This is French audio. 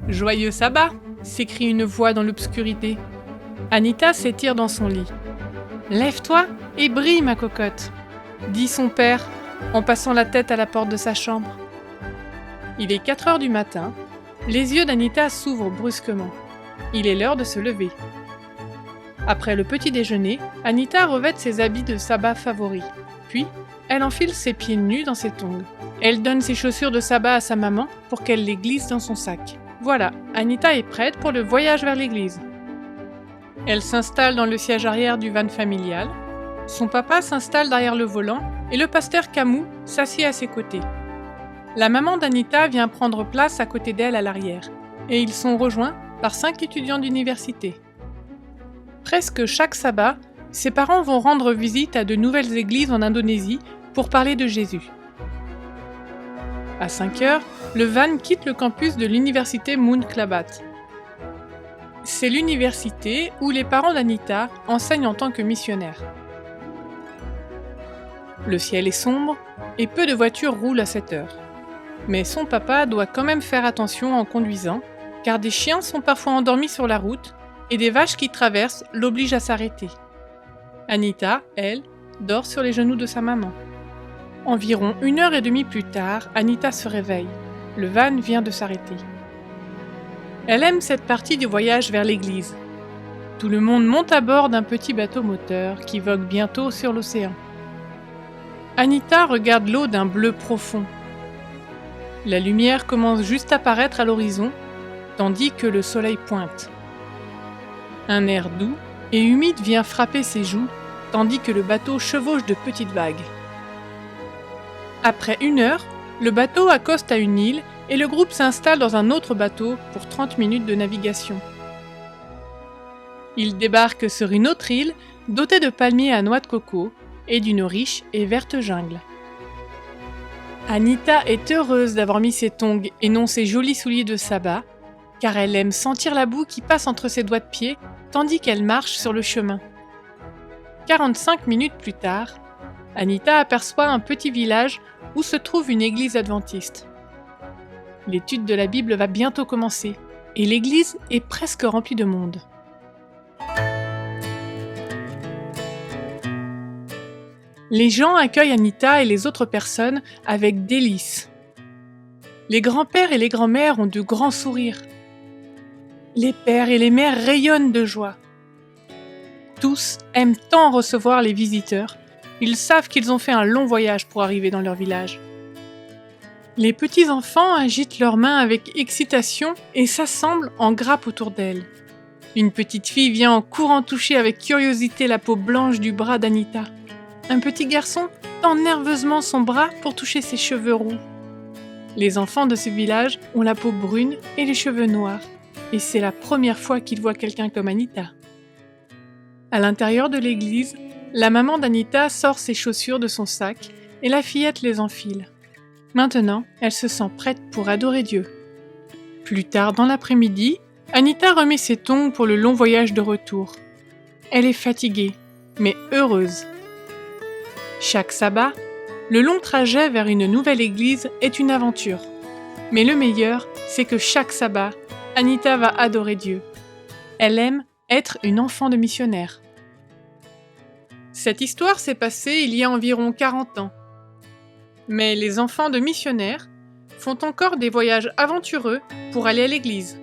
Joyeux sabbat! S'écrie une voix dans l'obscurité. Anita s'étire dans son lit. Lève-toi et brille, ma cocotte, dit son père en passant la tête à la porte de sa chambre. Il est 4 heures du matin. Les yeux d'Anita s'ouvrent brusquement. Il est l'heure de se lever. Après le petit déjeuner, Anita revêt ses habits de sabbat favoris. Puis, elle enfile ses pieds nus dans ses tongs. Elle donne ses chaussures de sabbat à sa maman pour qu'elle les glisse dans son sac. Voilà, Anita est prête pour le voyage vers l'église. Elle s'installe dans le siège arrière du van familial. Son papa s'installe derrière le volant et le pasteur Camus s'assied à ses côtés. La maman d'Anita vient prendre place à côté d'elle à l'arrière, et ils sont rejoints par 5 étudiants d'université. Presque chaque sabbat, ses parents vont rendre visite à de nouvelles églises en Indonésie pour parler de Jésus. À 5 heures, le van quitte le campus de l'université Moon Klabat. C'est l'université où les parents d'Anita enseignent en tant que missionnaires. Le ciel est sombre et peu de voitures roulent à cette heure. Mais son papa doit quand même faire attention en conduisant, car des chiens sont parfois endormis sur la route et des vaches qui traversent l'obligent à s'arrêter. Anita, elle, dort sur les genoux de sa maman. Environ 1h30 plus tard, Anita se réveille. Le van vient de s'arrêter. Elle aime cette partie du voyage vers l'église. Tout le monde monte à bord d'un petit bateau moteur qui vogue bientôt sur l'océan. Anita regarde l'eau d'un bleu profond. La lumière commence juste à paraître à l'horizon, tandis que le soleil pointe. Un air doux et humide vient frapper ses joues, tandis que le bateau chevauche de petites vagues. Après 1 heure, le bateau accoste à une île et le groupe s'installe dans un autre bateau pour 30 minutes de navigation. Ils débarquent sur une autre île dotée de palmiers à noix de coco et d'une riche et verte jungle. Anita est heureuse d'avoir mis ses tongs et non ses jolis souliers de sabbat, car elle aime sentir la boue qui passe entre ses doigts de pied tandis qu'elle marche sur le chemin. 45 minutes plus tard, Anita aperçoit un petit village où se trouve une église adventiste. L'étude de la Bible va bientôt commencer et l'église est presque remplie de monde. Les gens accueillent Anita et les autres personnes avec délice. Les grands-pères et les grands-mères ont de grands sourires. Les pères et les mères rayonnent de joie. Tous aiment tant recevoir les visiteurs. Ils savent qu'ils ont fait un long voyage pour arriver dans leur village. Les petits-enfants agitent leurs mains avec excitation et s'assemblent en grappe autour d'elle. Une petite fille vient en courant toucher avec curiosité la peau blanche du bras d'Anita. Un petit garçon tend nerveusement son bras pour toucher ses cheveux roux. Les enfants de ce village ont la peau brune et les cheveux noirs, et c'est la première fois qu'ils voient quelqu'un comme Anita. À l'intérieur de l'église, la maman d'Anita sort ses chaussures de son sac et la fillette les enfile. Maintenant, elle se sent prête pour adorer Dieu. Plus tard dans l'après-midi, Anita remet ses tongs pour le long voyage de retour. Elle est fatiguée, mais heureuse. Chaque sabbat, le long trajet vers une nouvelle église est une aventure. Mais le meilleur, c'est que chaque sabbat, Anita va adorer Dieu. Elle aime être une enfant de missionnaire. Cette histoire s'est passée il y a environ 40 ans. Mais les enfants de missionnaires font encore des voyages aventureux pour aller à l'église.